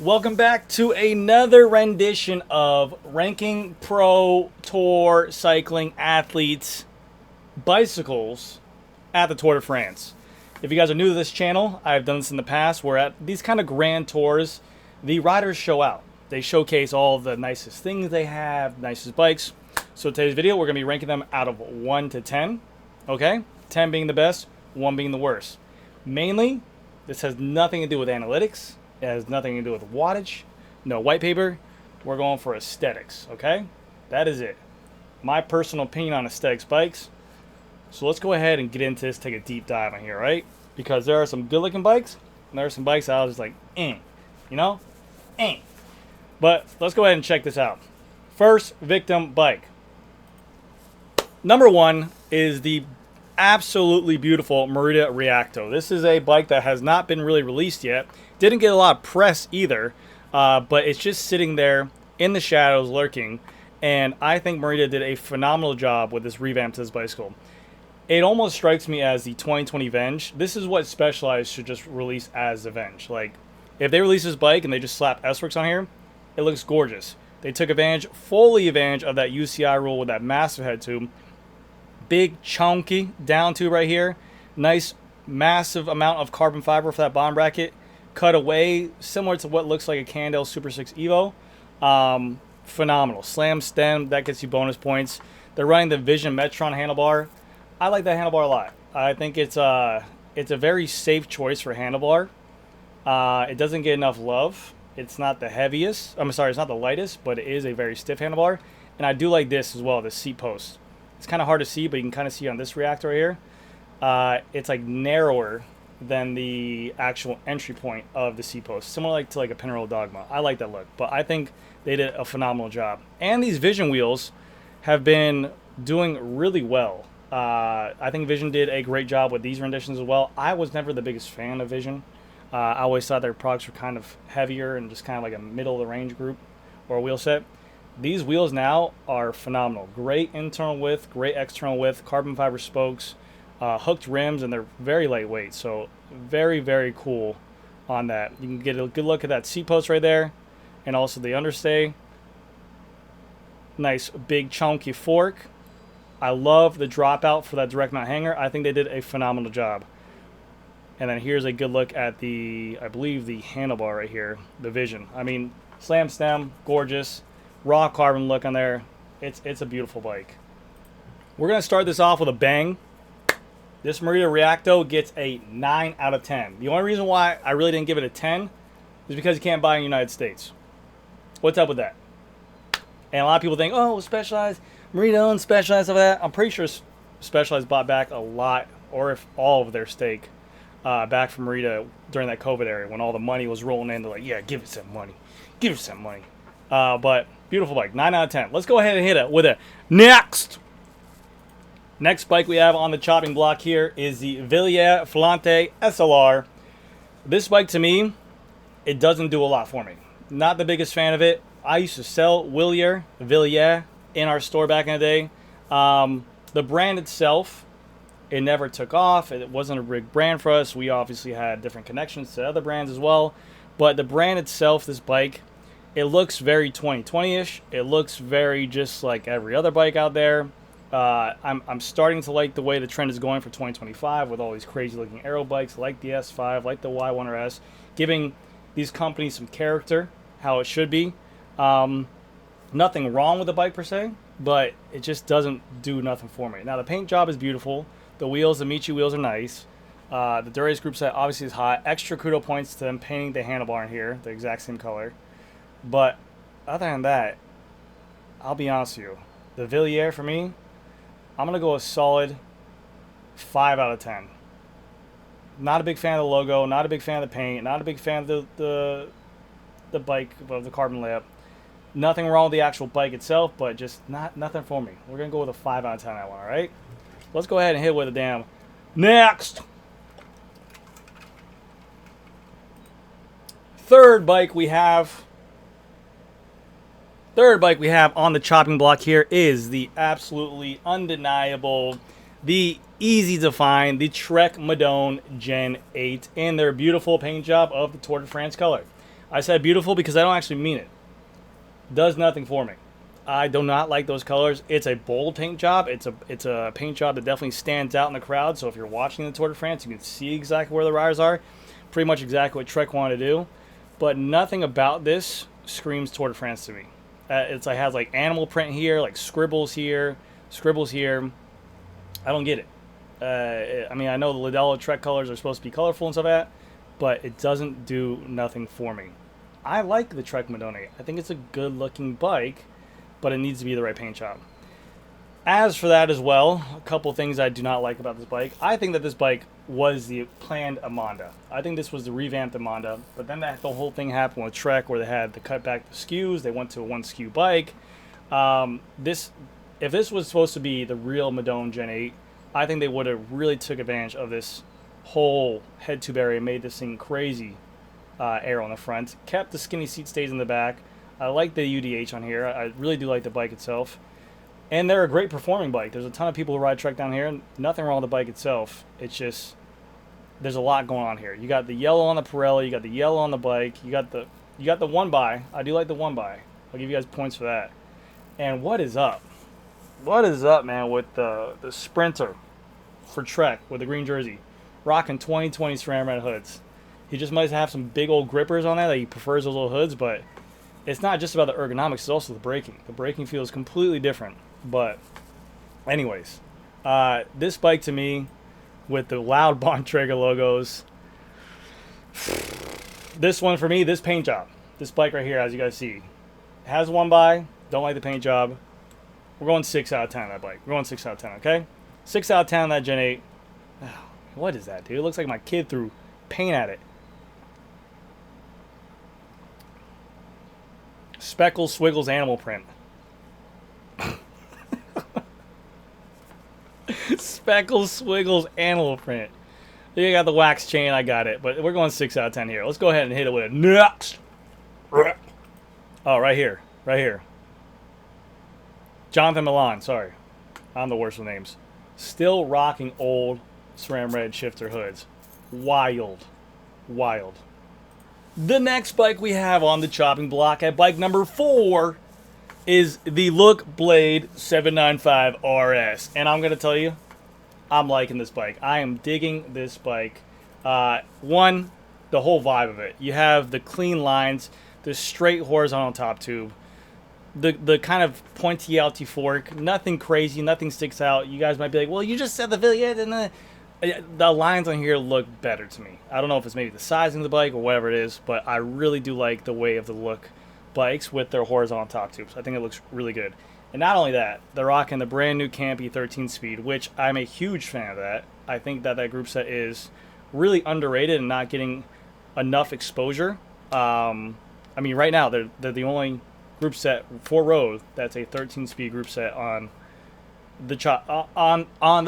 Welcome back to another rendition of Ranking Pro Tour Cycling Athletes Bicycles at the Tour de France. If you guys are new to this channel, I've done this in the past where at these kind of grand tours, the riders show out. They showcase all the nicest things they have, nicest bikes. So today's video, we're going to be ranking them out of 1 to 10. Okay? 10 being the best, 1 being the worst. Mainly, this has nothing to do with analytics. It has nothing to do with wattage, no white paper. We're going for aesthetics, okay? That is it. My personal opinion on aesthetics bikes. So let's go ahead and get into this, take a deep dive on here, right? Because there are some good looking bikes, and there are some bikes that I was just like, you know? But let's go ahead and check this out. First victim bike. Number 1 is the absolutely beautiful Marita Reacto. This is a bike that has not been really released yet. Didn't get a lot of press either, but it's just sitting there in the shadows lurking. And I think Marita did a phenomenal job with this revamp to this bicycle. It almost strikes me as the 2020 Venge. This is what Specialized should just release as the Venge. Like, if they release this bike and they just slap S-Works on here, it looks gorgeous. They took fully advantage of that UCI rule with that massive head tube. Big chunky down tube right here. Nice massive amount of carbon fiber for that bottom bracket. Cut away, similar to what looks like a Cannondale Super 6 Evo. Phenomenal. Slam stem, that gets you bonus points. They're running the Vision Metron handlebar. I like that handlebar a lot. I think it's a very safe choice for handlebar. It doesn't get enough love. It's not the heaviest. I'm sorry, it's not the lightest, but it is a very stiff handlebar. And I do like this as well, the seat post. It's kind of hard to see, but you can kind of see on this Reactor right here. It's like narrower than the actual entry point of the seat post, similar to like a Pinarello Dogma. I like that look, but I think they did a phenomenal job. And these Vision wheels have been doing really well. I think Vision did a great job with these renditions as well. I was never the biggest fan of Vision. I always thought their products were kind of heavier and just kind of like a middle of the range group or wheel set. These wheels now are phenomenal. Great internal width, great external width, carbon fiber spokes, hooked rims, and they're very lightweight. So very, very cool on that. You can get a good look at that seat post right there, and also the understay. Nice big chunky fork. I love the dropout for that direct mount hanger. I think they did a phenomenal job. And then here's a good look at the, I believe, the handlebar right here, the Vision. I mean, slam stem, gorgeous. Raw carbon look on there. It's a beautiful bike. We're going to start this off with a bang. This Marita Reacto gets a 9 out of 10. The only reason why I really didn't give it a 10 is because you can't buy in the United States. What's up with that? And a lot of people think, oh, Specialized, Marita owns Specialized, of that. I'm pretty sure Specialized bought back a lot, or if all of their stake, back from Marita during that COVID era when all the money was rolling in. They're like, yeah, give us some money. Give us some money. But beautiful bike, 9 out of 10. Let's go ahead and hit it with a next. Next bike we have on the chopping block here is the Villier Flante SLR. This bike, to me, it doesn't do a lot for me. Not the biggest fan of it. I used to sell Villier in our store back in the day. The brand itself, it never took off. It wasn't a big brand for us. We obviously had different connections to other brands as well. But the brand itself, this bike, it looks very 2020-ish. It looks very just like every other bike out there. I'm starting to like the way the trend is going for 2025 with all these crazy looking aero bikes like the S5, like the Y1S, giving these companies some character, how it should be. Nothing wrong with the bike per se, but it just doesn't do nothing for me. Now the paint job is beautiful. The wheels, the Michi wheels are nice. The Durace group set obviously is hot. Extra kudo points to them painting the handlebar in here, the exact same color. But other than that, I'll be honest with you. The Villier, for me, I'm going to go a solid 5 out of 10. Not a big fan of the logo, not a big fan of the paint, not a big fan of the bike, of the carbon layup. Nothing wrong with the actual bike itself, but just nothing for me. We're going to go with a 5 out of 10 on that one, all right? Let's go ahead and hit with a damn next. Third bike we have on the chopping block here is the absolutely undeniable, the easy to find, the Trek Madone Gen 8 in their beautiful paint job of the Tour de France color. I said beautiful because I don't actually mean it. Does nothing for me. I do not like those colors. It's a bold paint job. It's a paint job that definitely stands out in the crowd. So if you're watching the Tour de France, you can see exactly where the riders are. Pretty much exactly what Trek wanted to do. But nothing about this screams Tour de France to me. It has like animal print here, like scribbles here. I don't get it. I mean, I know the Lidello Trek colors are supposed to be colorful and stuff like that, but it doesn't do nothing for me. I like the Trek Madone. I think it's a good looking bike, but it needs to be the right paint job. As for that as well, a couple things I do not like about this bike. I think that this bike was the planned Amanda. I think this was the revamped Amanda, but then the whole thing happened with Trek where they had to cut back the SKUs. They went to a one SKU bike. If this was supposed to be the real Madone Gen 8, I think they would have really took advantage of this whole head tube area, made this thing crazy aero on the front, kept the skinny seat stays in the back. I like the UDH on here. I really do like the bike itself. And they're a great performing bike. There's a ton of people who ride Trek down here, and nothing wrong with the bike itself. It's just, there's a lot going on here. You got the yellow on the Pirelli, you got the yellow on the bike, you got the 1x. I do like the 1x. I'll give you guys points for that. And what is up? What is up, man, with the Sprinter for Trek with the green jersey? Rocking 2020 SRAM red hoods. He just might have some big old grippers on that he prefers those little hoods, but it's not just about the ergonomics, it's also the braking. The braking feels completely different. But anyways, this bike to me, with the loud Bontrager logos, this one for me, this paint job, this bike right here, as you guys see, has 1x, don't like the paint job. We're going 6 out of 10 on that bike. We're going 6 out of 10, okay? 6 out of 10 on that Gen 8. Oh, what is that, dude? It looks like my kid threw paint at it. Speckles, Swiggles, animal print. Speckles, Swiggles, animal print. You got the wax chain, I got it. But we're going 6 out of 10 here. Let's go ahead and hit it with a next. Oh, right here. Right here. Jonathan Milan, sorry. I'm the worst with names. Still rocking old SRAM red shifter hoods. Wild. Wild. The next bike we have on the chopping block at bike number 4 is the Look Blade 795 RS. And I'm going to tell you, I'm liking this bike. I am digging this bike. One, the whole vibe of it. You have the clean lines, the straight horizontal top tube, the kind of pointy LT fork, nothing crazy, nothing sticks out. You guys might be like, well, you just said the Villier, and the lines on here look better to me. I don't know if it's maybe the sizing of the bike or whatever it is, but I really do like the way of the Look bikes with their horizontal top tubes. I think it looks really good. And not only that, they're rocking the brand new Campy 13 speed, which I'm a huge fan of that. I think that group set is really underrated and not getting enough exposure. I mean, right now they're the only group set for road that's a 13 speed group set on the on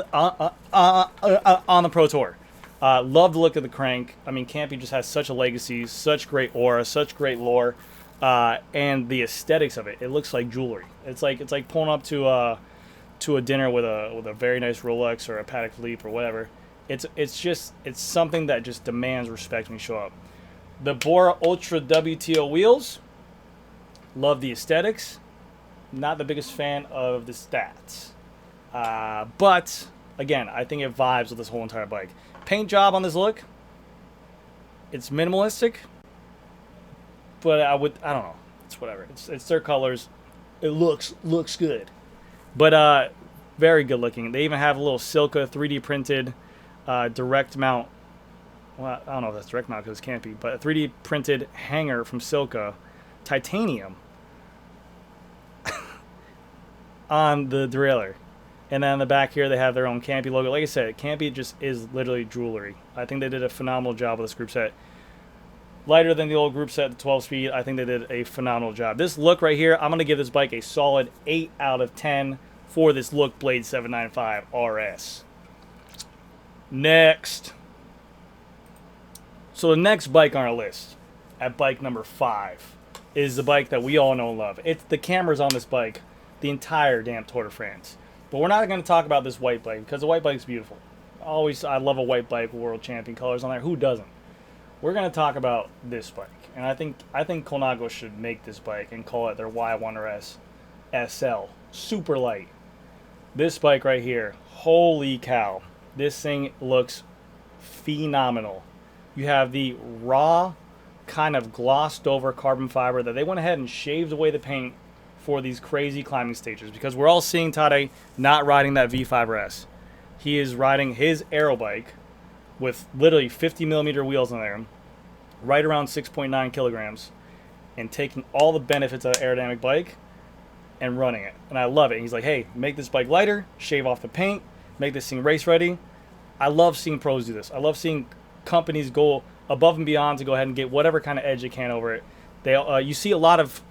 the Pro Tour. Love the look of the crank. I mean, Campy just has such a legacy, such great aura, such great lore. And the aesthetics of it, it looks like jewelry. It's like pulling up to a dinner with a very nice Rolex or a Patek Philippe or whatever. It's something that just demands respect when you show up. The Bora Ultra WTO wheels, love the aesthetics. Not the biggest fan of the stats, but again, I think it vibes with this whole entire bike. Paint job on this Look, it's minimalistic. But I don't know. It's whatever. It's their colors. It looks good. But very good looking. They even have a little Silca 3D printed direct mount. Well, I don't know if that's direct mount because it can't be. But a 3D printed hanger from Silca, titanium, on the derailleur. And then on the back here they have their own Campy logo. Like I said, Campy just is literally jewelry. I think they did a phenomenal job with this group set. Lighter than the old group set, the 12-speed. I think they did a phenomenal job. This Look right here, I'm going to give this bike a solid 8 out of 10 for this Look Blade 795 RS. Next. So the next bike on our list, at bike number 5, is the bike that we all know and love. It's the cameras on this bike the entire damn Tour de France. But we're not going to talk about this white bike because the white bike's beautiful. I love a white bike with world champion colors on there. Who doesn't? We're going to talk about this bike. And I think Konago should make this bike and call it their Y1S SL. Super light. This bike right here, holy cow. This thing looks phenomenal. You have the raw, kind of glossed over carbon fiber that they went ahead and shaved away the paint for these crazy climbing stages, because we're all seeing Tade not riding that V5S. He is riding his aero bike with literally 50mm wheels on there, right around 6.9 kilograms, and taking all the benefits of an aerodynamic bike and running it. And I love it. He's like, hey, make this bike lighter, shave off the paint, make this thing race ready. I love seeing pros do this. I love seeing companies go above and beyond to go ahead and get whatever kind of edge they can over it. You see a lot of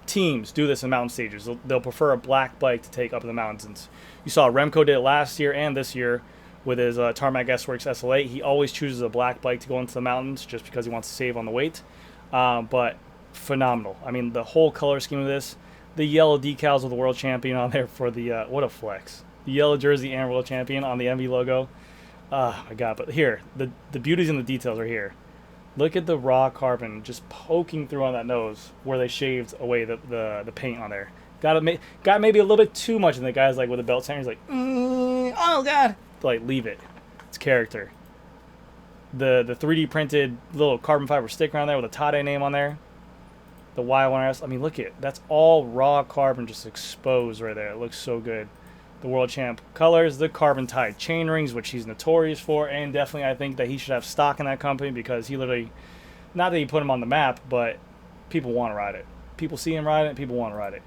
teams do this in mountain stages. They'll prefer a black bike to take up in the mountains. You saw Remco did it last year and this year with his Tarmac S-Works SL8. He always chooses a black bike to go into the mountains just because he wants to save on the weight. But phenomenal. I mean, the whole color scheme of this, the yellow decals with the world champion on there for the, what a flex. The yellow jersey and world champion on the MV logo. Oh my God, but here, the beauties and the details are here. Look at the raw carbon just poking through on that nose where they shaved away the paint on there. Got maybe a little bit too much, and the guy's like with the belt center, he's like, oh God. Like, leave it. It's character. The 3D printed little carbon fiber sticker on there with a Tade name on there. The Y1S. I mean, look at it. That's all raw carbon just exposed right there. It looks so good. The World Champ colors, the carbon tied chain rings, which he's notorious for, and definitely I think that he should have stock in that company, because he literally, not that he put him on the map, but people want to ride it. People see him ride it, people want to ride it.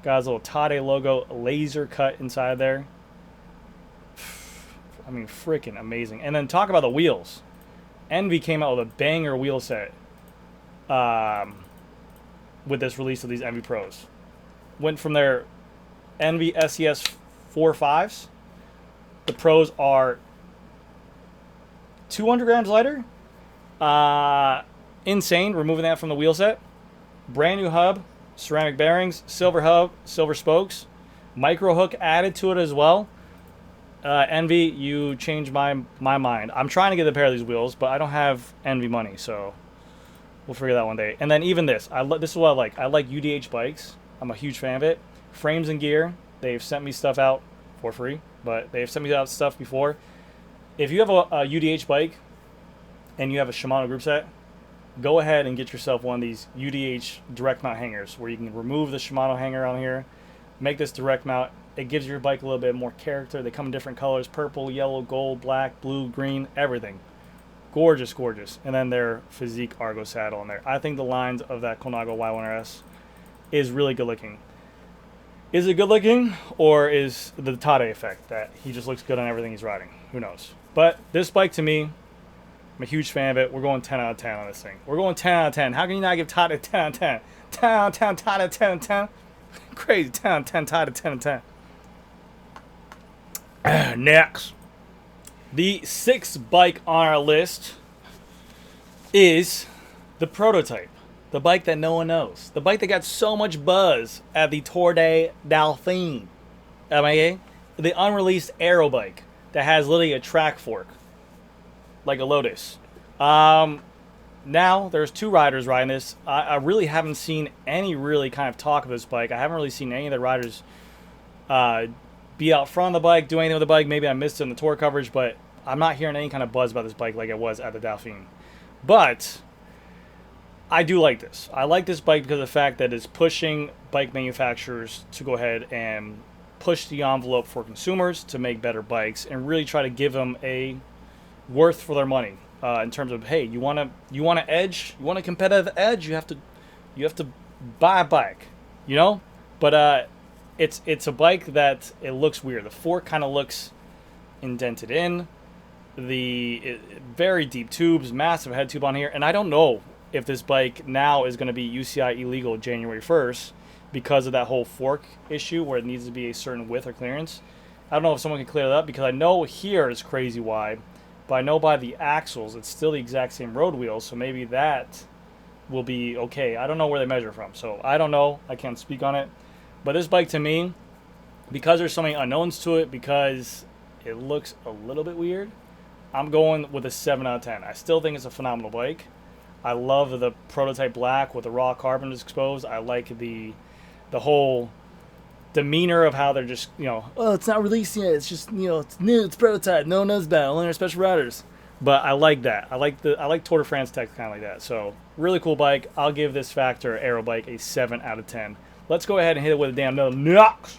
Got his little Tade logo laser cut inside there. I mean, freaking amazing. And then talk about the wheels. Envy came out with a banger wheel set with this release of these Envy Pros. Went from their Envy SES 4.5s. The Pros are 200 grams lighter. Insane, removing that from the wheel set. Brand new hub, ceramic bearings, silver hub, silver spokes. Micro hook added to it as well. Envy, you changed my mind. I'm trying to get a pair of these wheels, but I don't have Envy money, so we'll figure that one day. And then even this, this is what I like. I like UDH bikes. I'm a huge fan of it. Frames and gear. They've sent me stuff out for free, but they've sent me out stuff before. If you have a UDH bike and you have a Shimano group set, go ahead and get yourself one of these UDH direct mount hangers where you can remove the Shimano hanger on here, make this direct mount. It gives your bike a little bit more character. They come in different colors: purple, yellow, gold, black, blue, green, everything. Gorgeous, gorgeous. And then their Physique Argo saddle on there. I think the lines of that Konago Y1S is really good looking. Is it good looking, or is the Tade effect that he just looks good on everything he's riding? Who knows? But this bike, to me, I'm a huge fan of it. We're going 10 out of 10 on this thing. We're going 10 out of 10. How can you not give Tade 10 out of 10? 10 out of 10, Tade 10 out of 10. Crazy. 10 out of 10, Tade 10 out of 10. Next, the sixth bike on our list is the prototype, the bike that no one knows, the bike that got so much buzz at the Tour de Dauphine, the unreleased aero bike that has literally a track fork like a Lotus. Now there's two riders riding this. I really haven't seen any really kind of talk of this bike. I haven't really seen any of the riders be out front of the bike, do anything with the bike. Maybe I missed it in the tour coverage, but I'm not hearing any kind of buzz about this bike like it was at the Dauphine. But I do like this. I like this bike because of the fact that it's pushing bike manufacturers to go ahead and push the envelope for consumers to make better bikes and really try to give them a worth for their money. In terms of, hey, you want an edge, you want a competitive edge, you have to buy a bike, you know. But it's a bike that it looks weird. The fork kind of looks indented in. Very deep tubes, massive head tube on here, and I don't know if this bike now is going to be UCI illegal January 1st because of that whole fork issue where it needs to be a certain width or clearance. I don't know if someone can clear that up, because I know here it's crazy wide, but I know by the axles it's still the exact same road wheels, so maybe that will be okay. I don't know where they measure from, so I don't know. I can't speak on it. But this bike, to me, because there's so many unknowns to it, because it looks a little bit weird, I'm going with a 7 out of 10. I still think it's a phenomenal bike. I love the prototype black with the raw carbon exposed. I like the whole demeanor of how they're just, you know, oh, it's not released yet. It's just, you know, it's new. It's prototype. No one knows about it. Only our special riders. But I like that. I like Tour de France tech kind of like that. So really cool bike. I'll give this Factor Aero bike a 7 out of 10. Let's go ahead and hit it with a damn another knocks.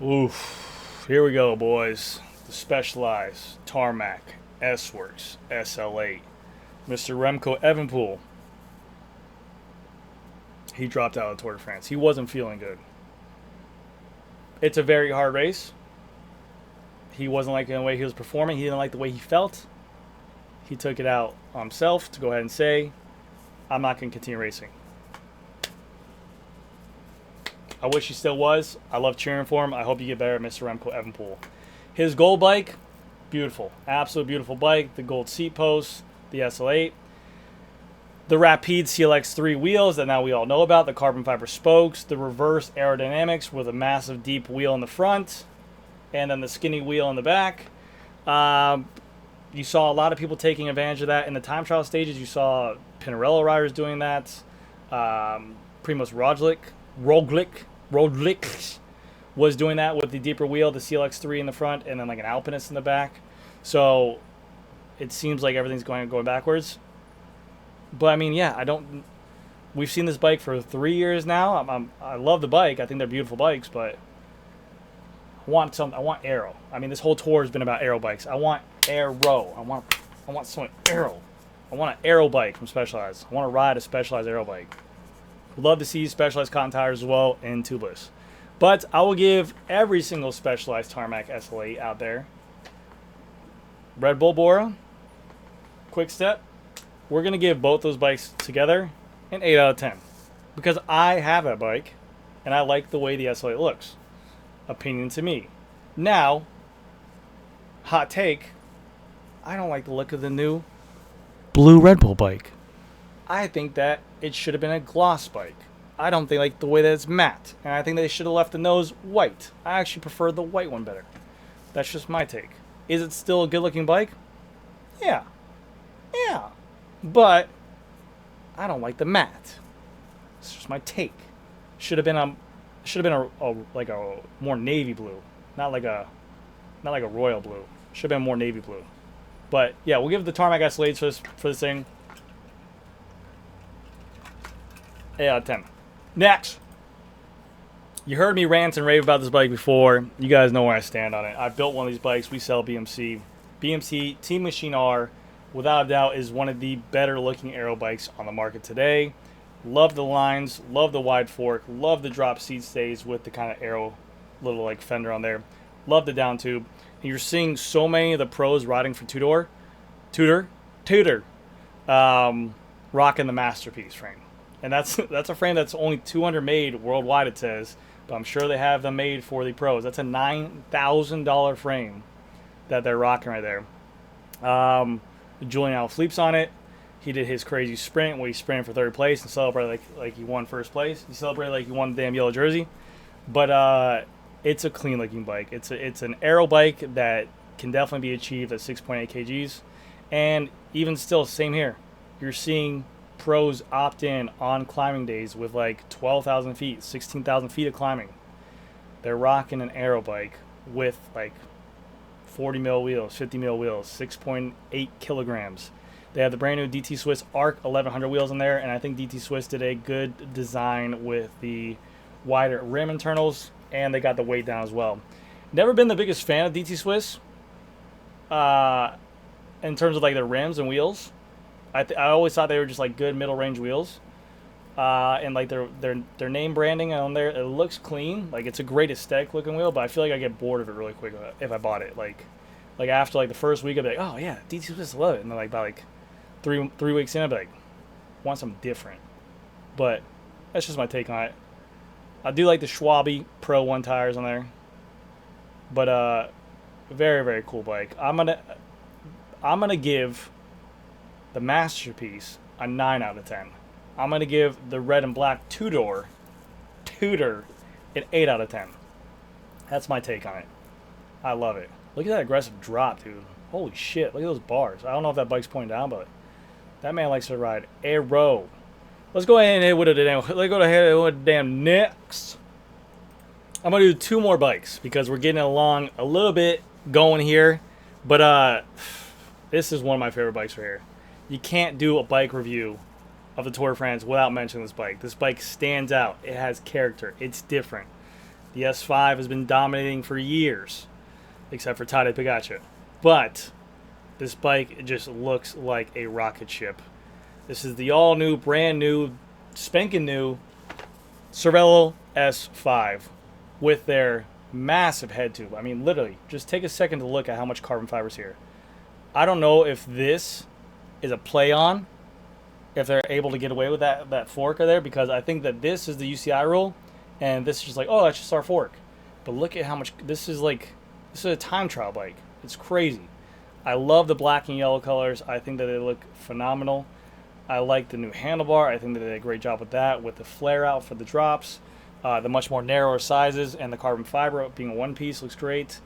Oof. Here we go, boys. The Specialized Tarmac S-Works SL8. Mr. Remco Evenepoel. He dropped out of the Tour de France. He wasn't feeling good. It's a very hard race. He wasn't liking the way he was performing. He didn't like the way he felt. He took it out on himself to go ahead and say, I'm not going to continue racing. I wish he still was. I love cheering for him. I hope you get better, Mr. Remco Evenepoel. His gold bike, beautiful. Absolute beautiful bike. The gold seat posts, the SL8. The Rapide CLX3 wheels that now we all know about. The carbon fiber spokes. The reverse aerodynamics with a massive deep wheel in the front. And then the skinny wheel in the back. You saw a lot of people taking advantage of that. In the time trial stages, you saw Pinarello riders doing that. Primoz Roglic was doing that with the deeper wheel, the CLX3 in the front, and then like an Alpinist in the back. So it seems like everything's going backwards. But I mean, yeah, we've seen this bike for 3 years now. I love the bike. I think they're beautiful bikes, but I want aero. I mean, this whole tour has been about aero bikes. I want aero. I want some aero. I want an aero bike from Specialized. I want to ride a Specialized aero bike. Would love to see Specialized cotton tires as well in tubeless. But I will give every single Specialized Tarmac SL8 out there. Red Bull Bora, Quick Step. We're going to give both those bikes together an 8 out of 10. Because I have that bike, and I like the way the SL8 looks. Opinion to me. Now, hot take, I don't like the look of the new blue Red Bull bike. I think that it should have been a gloss bike. I don't think like the way that it's matte. And I think they should have left the nose white. I actually prefer the white one better. That's just my take. Is it still a good looking bike? Yeah. Yeah. But I don't like the matte. It's just my take. Should have been a more navy blue, not like a royal blue. Should have been more navy blue. But yeah, we'll give the Tarmac SL8s for this thing 8 out of 10. Next, you heard me rant and rave about this bike before. You guys know where I stand on it. I built one of these bikes. We sell BMC. BMC Team Machine R, without a doubt, is one of the better looking aero bikes on the market today. Love the lines, love the wide fork, love the drop seat stays with the kind of aero little like fender on there. Love the down tube. And you're seeing so many of the pros riding for Tudor, rocking the Masterpiece frame. And that's a frame that's only 200 made worldwide, it says, but I'm sure they have them made for the pros. That's a $9,000 frame that they're rocking right there. Julian Alaphilippe's on it. He did his crazy sprint where he sprinted for third place and celebrated like he won first place. He celebrated like he won the damn yellow jersey. But it's a clean looking bike. It's an aero bike that can definitely be achieved at 6.8 kgs. And even still, same here. You're seeing pros opt in on climbing days with like 12,000 feet, 16,000 feet of climbing. They're rocking an aero bike with like 40 mil wheels, 50 mil wheels, 6.8 kilograms. They have the brand new DT Swiss ARC 1100 wheels in there, and I think DT Swiss did a good design with the wider rim internals, and they got the weight down as well. Never been the biggest fan of DT Swiss in terms of like their rims and wheels. I always thought they were just like good middle range wheels, and like their name branding on there, it looks clean. Like it's a great aesthetic looking wheel, but I feel like I get bored of it really quick if I bought it. Like after like the first week, I'd be like, oh yeah, DT Swiss, love it, and then like by like three weeks in, I'd be like, want something different. But that's just my take on it. I do like the Schwabe Pro 1 tires on there, but very, very cool bike. I'm gonna give the Masterpiece a 9 out of 10. I'm gonna give the red and black Tudor an 8 out of 10. That's my take on it. I love it. Look at that aggressive drop, dude. Holy shit! Look at those bars. I don't know if that bike's pointing down, but That man likes to ride aero. Let's go ahead and hit with a damn. Let's go ahead with a damn next. I'm gonna do 2 more bikes because we're getting along a little bit going here. But this is one of my favorite bikes right here. You can't do a bike review of the Tour de France without mentioning this bike. This bike stands out. It has character. It's different. The S5 has been dominating for years, except for Tadej Pogačar. But this bike just looks like a rocket ship. This is the all-new, brand-new, spanking-new Curvell S5 with their massive head tube. I mean, literally, just take a second to look at how much carbon fiber's here. I don't know if this is a play on, if they're able to get away with that fork there, because I think that this is the UCI rule, and this is just like, oh, that's just our fork. But look at how much, this is a time trial bike. It's crazy. I love the black and yellow colors. I think that they look phenomenal. I like the new handlebar. I think that they did a great job with that, with the flare out for the drops, the much more narrower sizes, and the carbon fiber being a one piece looks great.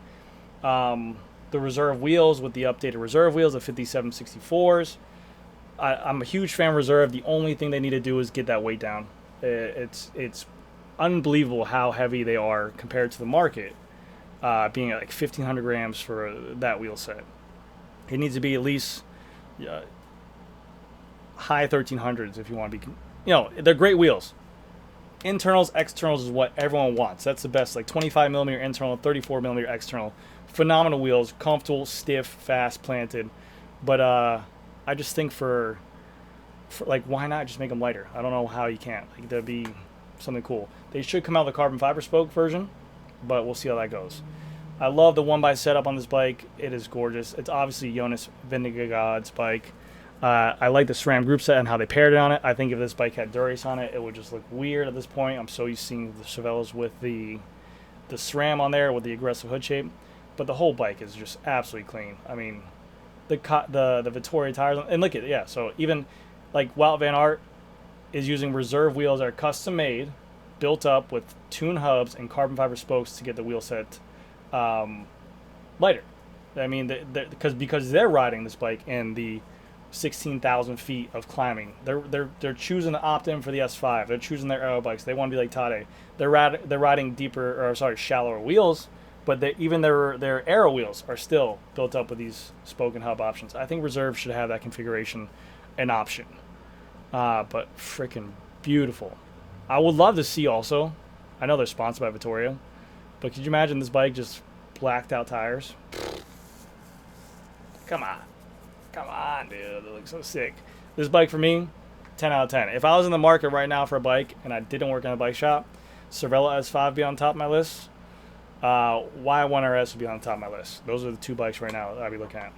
The reserve wheels with the updated reserve wheels, the 5764s. I'm a huge fan of reserve. The only thing they need to do is get that weight down. It's unbelievable how heavy they are compared to the market, being at like 1,500 grams for that wheel set. It needs to be at least high 1,300s if you want to be, they're great wheels. Internals, externals is what everyone wants. That's the best, like 25 millimeter internal, 34 millimeter external. Phenomenal wheels, comfortable, stiff, fast, planted. But I just think for like, why not just make them lighter? I don't know how you can't. Like, that'd be something cool. They should come out with a carbon fiber spoke version, but we'll see how that goes. I love the 1x setup on this bike. It is gorgeous. It's obviously Jonas Vingegaard's bike. I like the SRAM group set and how they paired it on it. I think if this bike had Dura-Ace on it, it would just look weird at this point. I'm so used to seeing the Cervelos with the SRAM on there with the aggressive hood shape. But the whole bike is just absolutely clean. I mean, the Vittoria tires, and look at it, yeah. So even like Wout van Aert is using reserve wheels that are custom made, built up with tuned hubs and carbon fiber spokes to get the wheel set lighter. I mean, because they're riding this bike in the 16,000 feet of climbing. They're choosing to opt in for the S5. They're choosing their aero bikes. They want to be like Tadej. They're riding shallower wheels, but even their aero wheels are still built up with these spoke and hub options. I think reserve should have that configuration an option. But freaking beautiful. I would love to see also, I know they're sponsored by Vittoria, but could you imagine this bike just blacked out tires? Come on, dude. It looks so sick. This bike for me, 10 out of 10. If I was in the market right now for a bike and I didn't work in a bike shop, Curvell S5 would be on top of my list. Y1S would be on the top of my list. Those are the 2 bikes right now that I'd be looking at.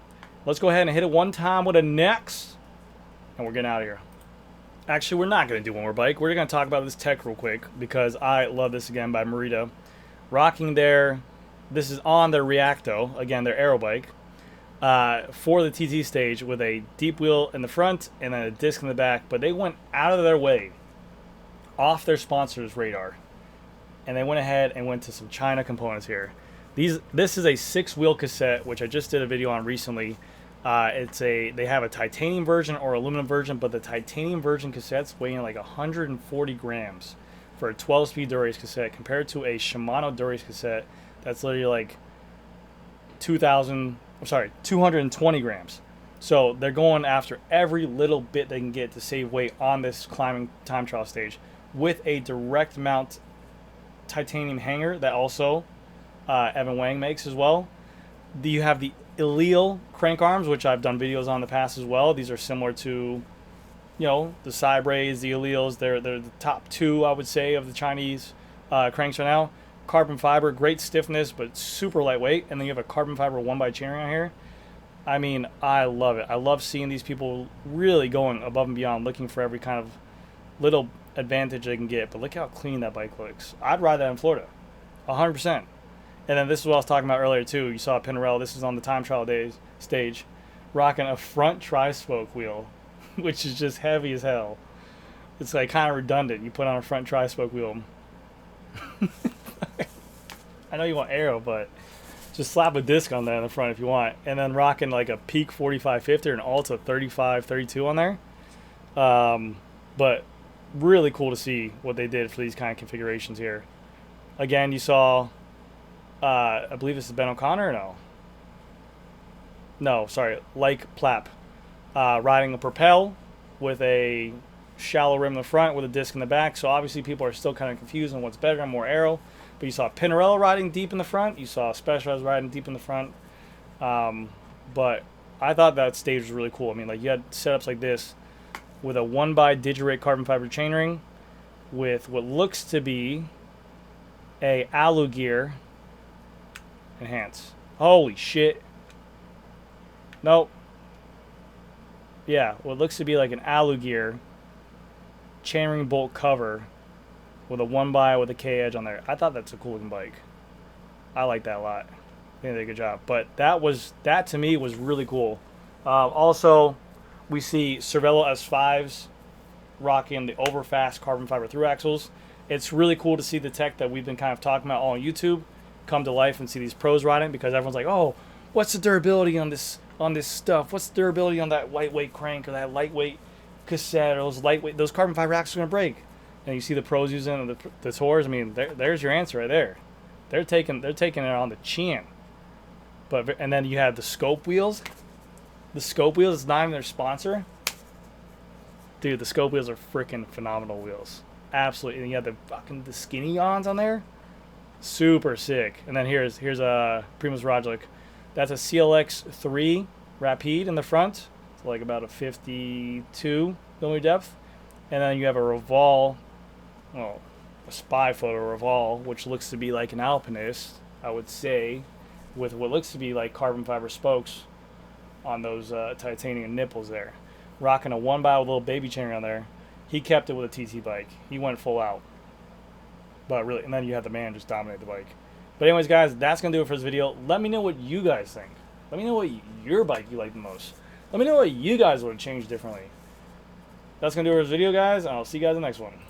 Let's go ahead and hit it one time with a next, and we're getting out of here. Actually, we're not going to do one more bike. We're going to talk about this tech real quick because I love this again by Marita. Rocking this is on their Reacto, again, their aero bike, for the TT stage with a deep wheel in the front and then a disc in the back. But they went out of their way, off their sponsor's radar, and they went ahead and went to some China components here. This is a 6-wheel cassette, which I just did a video on recently. They have a titanium version or aluminum version, but the titanium version cassettes weighing like 140 grams for a 12-speed Dura-Ace cassette compared to a Shimano Dura-Ace cassette that's literally like 220 grams. So they're going after every little bit they can get to save weight on this climbing time trial stage with a direct mount titanium hanger that also Evan Wang makes as well. You have the ELITEWHEEL crank arms, which I've done videos on in the past as well. These are similar to, the Cybrays, the ELITEWHEELs. They're the top 2, I would say, of the Chinese cranks right now. Carbon fiber, great stiffness, but super lightweight. And then you have a carbon fiber 1x chainring on here. I mean, I love it. I love seeing these people really going above and beyond, looking for every kind of little advantage they can get. But look how clean that bike looks. I'd ride that in Florida, 100%. And then this is what I was talking about earlier too. You saw Pinarello. This is on the time trial stage, rocking a front tri-spoke wheel, which is just heavy as hell. It's like kind of redundant. You put on a front tri-spoke wheel. I know you want aero, but just slap a disc on that in the front if you want. And then rocking like a Peak 4550 or an Alta 3532 on there. But really cool to see what they did for these kind of configurations here. Again, you saw, I believe this is Ben O'Connor, or no? No, sorry, Like Plapp, riding a Propel with a shallow rim in the front with a disc in the back. So obviously people are still kind of confused on what's better and more aero. But you saw Pinarello riding deep in the front. You saw Specialized riding deep in the front. But I thought that stage was really cool. I mean, like, you had setups like this with a 1x Digirate carbon fiber chainring with what looks to be a alu gear enhance. Holy shit. Nope. Yeah, what looks to be like an alu gear chainring bolt cover with a 1x with a K edge on there. I thought that's a cool looking bike. I like that a lot. I think they did a good job. But that to me was really cool. Also, we see Cervelo S5s rocking the overfast carbon fiber through axles. It's really cool to see the tech that we've been kind of talking about all on YouTube come to life and see these pros riding, because everyone's like, oh, what's the durability on this stuff? What's the durability on that lightweight crank or that lightweight cassette or those carbon fiber axles are gonna break? And you see the pros using the tours. I mean, there's your answer right there. They're taking it on the chin. And then you have the scope wheels. The scope wheels is not even their sponsor. Dude, the scope wheels are freaking phenomenal wheels. Absolutely. And you have the skinny ons on there. Super sick. And then here's a Primoz Roglic. That's a CLX3 Rapide in the front. It's like about a 52 millimeter depth. And then you have a Reval, a spy photo Reval, which looks to be like an Alpinist, I would say, with what looks to be like carbon fiber spokes on those titanium nipples there. Rocking a 1x with a little baby chain on there. He kept it with a TT bike. He went full out. But really, and then you had the man just dominate the bike. But anyways, guys, that's going to do it for this video. Let me know what you guys think. Let me know what your bike you like the most. Let me know what you guys would have changed differently. That's going to do it for this video, guys, and I'll see you guys in the next one.